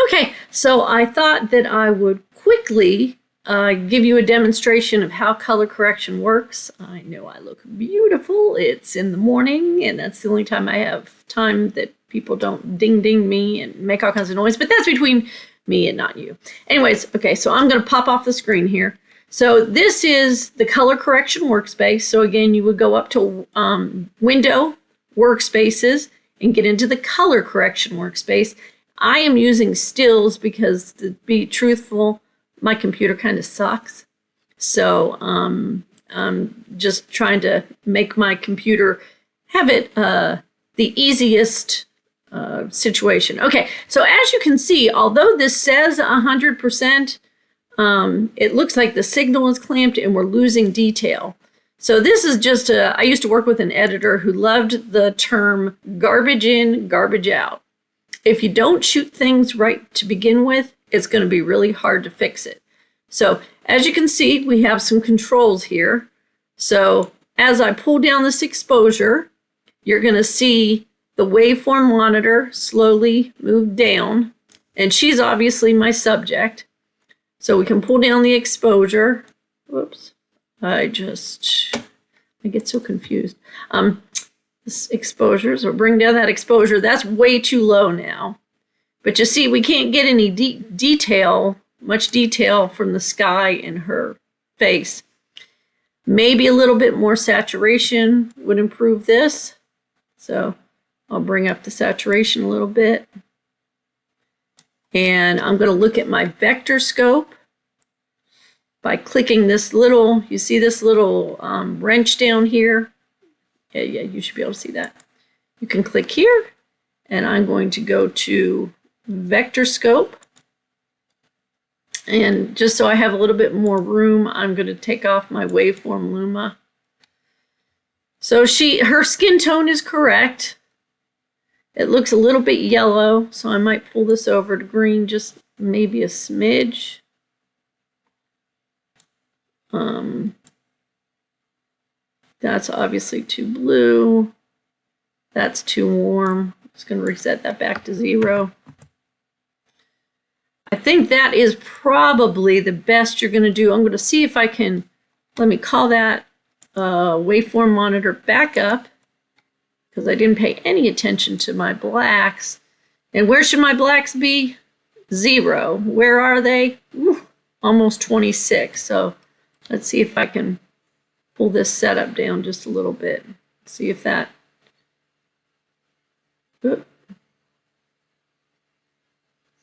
Okay, so I thought that I would quickly give you a demonstration of how color correction works. I know I look beautiful. It's in the morning, and that's the only time I have time that people don't ding me and make all kinds of noise, but that's between me and not you. Anyways, okay, so I'm going to pop off the screen here. So this is the color correction workspace. So again, you would go up to Window, Workspaces, and get into the color correction workspace. I am using stills because, to be truthful, my computer kind of sucks. So I'm just trying to make my computer have it the easiest situation. Okay, so as you can see, although this says 100%, it looks like the signal is clamped and we're losing detail. So this is just I used to work with an editor who loved the term garbage in, garbage out. If you don't shoot things right to begin with, it's going to be really hard to fix it. So as you can see, we have some controls here. So as I pull down this exposure, you're going to see the waveform monitor slowly move down. And she's obviously my subject. So we can pull down the exposure. Whoops. I get so confused. This exposure, so bring down that exposure. That's way too low now. But you see, we can't get any much detail from the sky in her face. Maybe a little bit more saturation would improve this. So I'll bring up the saturation a little bit. And I'm going to look at my vector scope by clicking this little, you see this little wrench down here? Yeah, you should be able to see that. You can click here, and I'm going to go to vector scope. And just so I have a little bit more room, I'm going to take off my waveform luma. So her skin tone is correct. It looks a little bit yellow, so I might pull this over to green just maybe a smidge. That's obviously too blue. That's too warm. I'm just going to reset that back to 0. I think that is probably the best you're going to do. I'm going to see if I can, let me call that waveform monitor back up, because I didn't pay any attention to my blacks. And where should my blacks be? 0. Where are they? Ooh, almost 26. So let's see if I can pull this setup down just a little bit. See if that. Oop.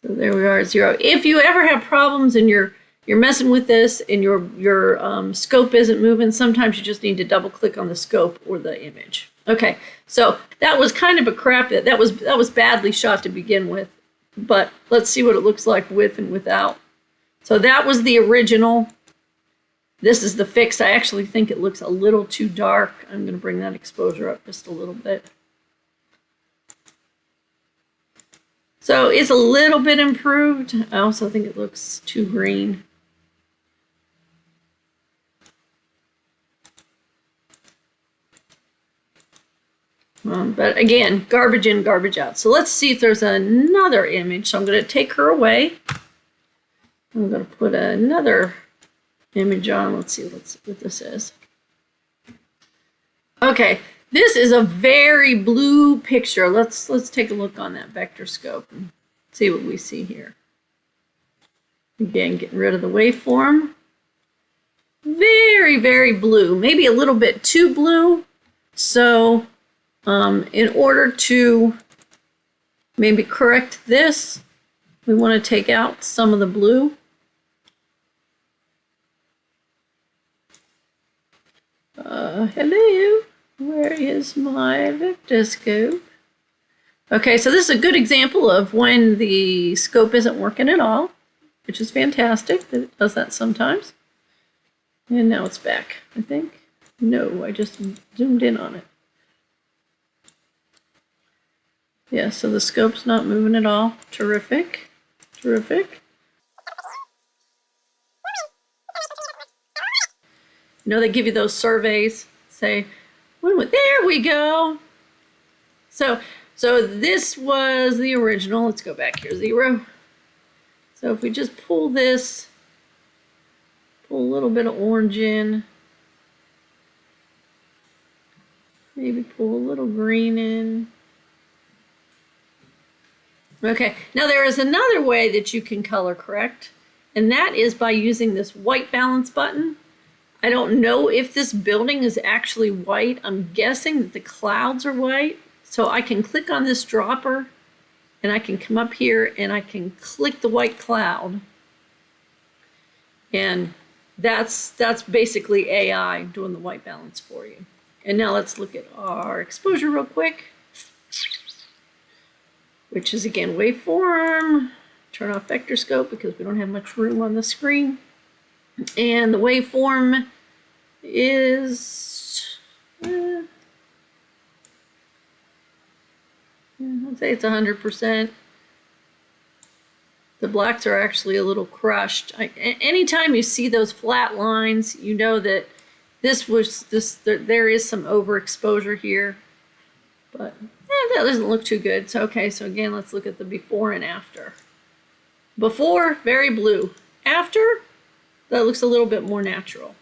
So there we are at 0. If you ever have problems and you're messing with this and your scope isn't moving, sometimes you just need to double click on the scope or the image. Okay, so that was kind of a crap. That was badly shot to begin with, but let's see what it looks like with and without. So that was the original. This is the fix. I actually think it looks a little too dark. I'm going to bring that exposure up just a little bit. So it's a little bit improved. I also think it looks too green. But again, garbage in, garbage out. So let's see if there's another image. So I'm going to take her away. I'm going to put another image on. Let's see what this is. Okay, this is a very blue picture. Let's take a look on that vector scope and see what we see here. Again, getting rid of the waveform. Very, very blue. Maybe a little bit too blue. So in order to maybe correct this, we want to take out some of the blue. Hello, where is my vector scope? Okay, so this is a good example of when the scope isn't working at all, which is fantastic that it does that sometimes. And now it's back, I think. No, I just zoomed in on it. Yeah, so the scope's not moving at all. Terrific, terrific. You know, they give you those surveys, say, there we go. So this was the original. Let's go back here, 0. So if we just pull this, pull a little bit of orange in, maybe pull a little green in. Okay, now there is another way that you can color correct, and that is by using this white balance button. I don't know if this building is actually white. I'm guessing that the clouds are white. So I can click on this dropper and I can come up here and I can click the white cloud. And that's basically AI doing the white balance for you. And now let's look at our exposure real quick, which is again waveform. Turn off vector scope because we don't have much room on the screen. And the waveform is, I'd say it's 100%. The blacks are actually a little crushed. Anytime you see those flat lines, you know that there is some overexposure here. But that doesn't look too good. So, okay, so again, let's look at the before and after. Before, very blue. After, that looks a little bit more natural.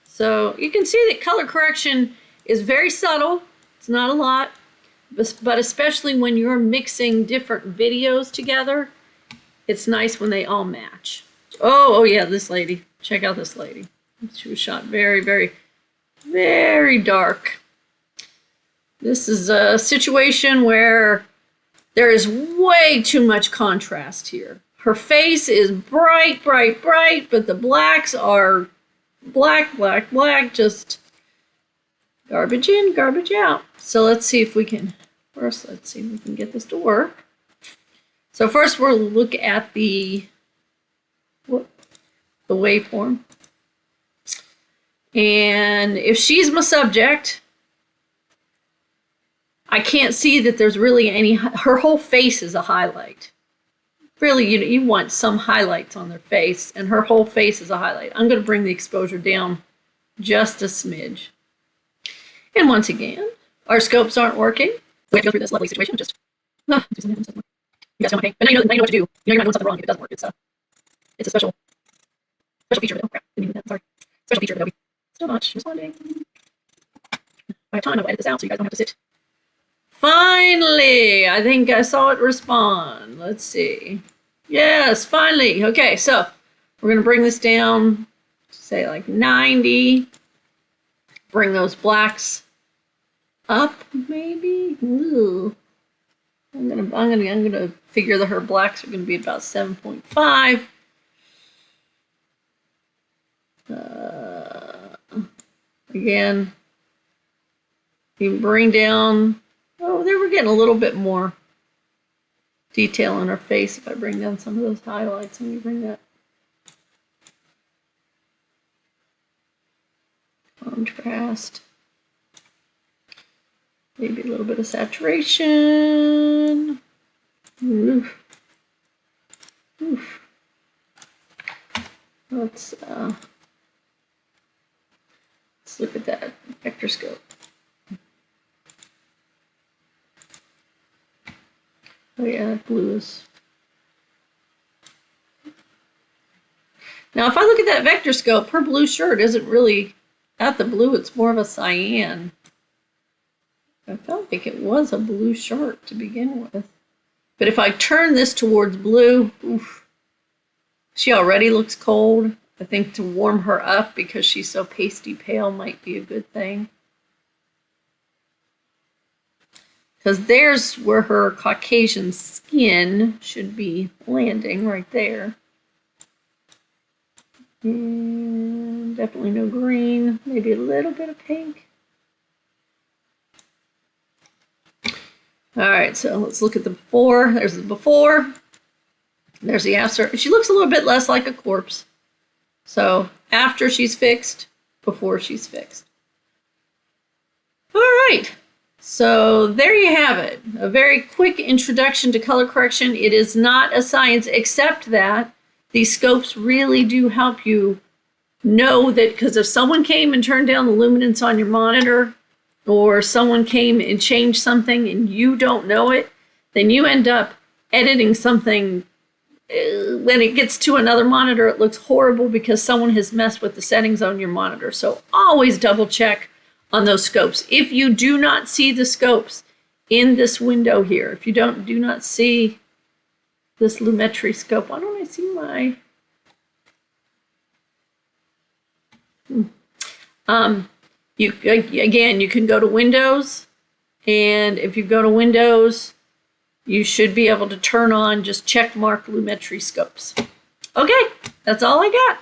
So you can see that color correction is very subtle. It's not a lot, but especially when you're mixing different videos together, it's nice when they all match. Oh yeah, this lady. Check out this lady. She was shot very, very, very dark. This is a situation where there is way too much contrast here. Her face is bright, bright, bright, but the blacks are black, black, black, just garbage in, garbage out. So let's see if we can, first, let's see if we can get this to work. So first we'll look at the waveform. And if she's my subject, I can't see that there's really any, her whole face is a highlight. Really, you want some highlights on their face, and her whole face is a highlight. I'm going to bring the exposure down just a smidge. And once again, our scopes aren't working. We have to go through this lovely situation. Just do something. You guys know my pain. But now you know what to do. You know you're not doing something wrong if it doesn't work. It's a special feature of Adobe. Crap, didn't mean that. Sorry. Special feature of Adobe. Still not responding. I have time. I'll edit this out so you guys don't have to sit. Finally, I think I saw it respond. Let's see. Yes, finally. Okay, so we're going to bring this down to say like 90. Bring those blacks up, maybe. Ooh. I'm gonna figure that her blacks are going to be about 7.5. Again, you can bring down. Oh, there we're getting a little bit more detail on her face if I bring down some of those highlights. Let me bring that contrast. Maybe a little bit of saturation. Oof. Oof. Let's look at that vector scope. Oh yeah, that blue is. Now if I look at that vector scope, her blue shirt isn't really not the blue, it's more of a cyan. I felt like it was a blue shirt to begin with. But if I turn this towards blue, oof, she already looks cold. I think to warm her up because she's so pasty pale might be a good thing. Because there's where her Caucasian skin should be landing, right there. And definitely no green, maybe a little bit of pink. All right, so let's look at the before. There's the before. There's the after. She looks a little bit less like a corpse. So after she's fixed, before she's fixed. All right. So there you have it, a very quick introduction to color correction. It is not a science, except that these scopes really do help you know that, because if someone came and turned down the luminance on your monitor, or someone came and changed something and you don't know it, then you end up editing something when it gets to another monitor, it looks horrible because someone has messed with the settings on your monitor. So always double check on those scopes. If you do not see the scopes in this window here, if you do not see this Lumetri scope, why don't I see my... you can go to Windows, and if you go to Windows, you should be able to turn on just check mark Lumetri scopes. Okay, that's all I got.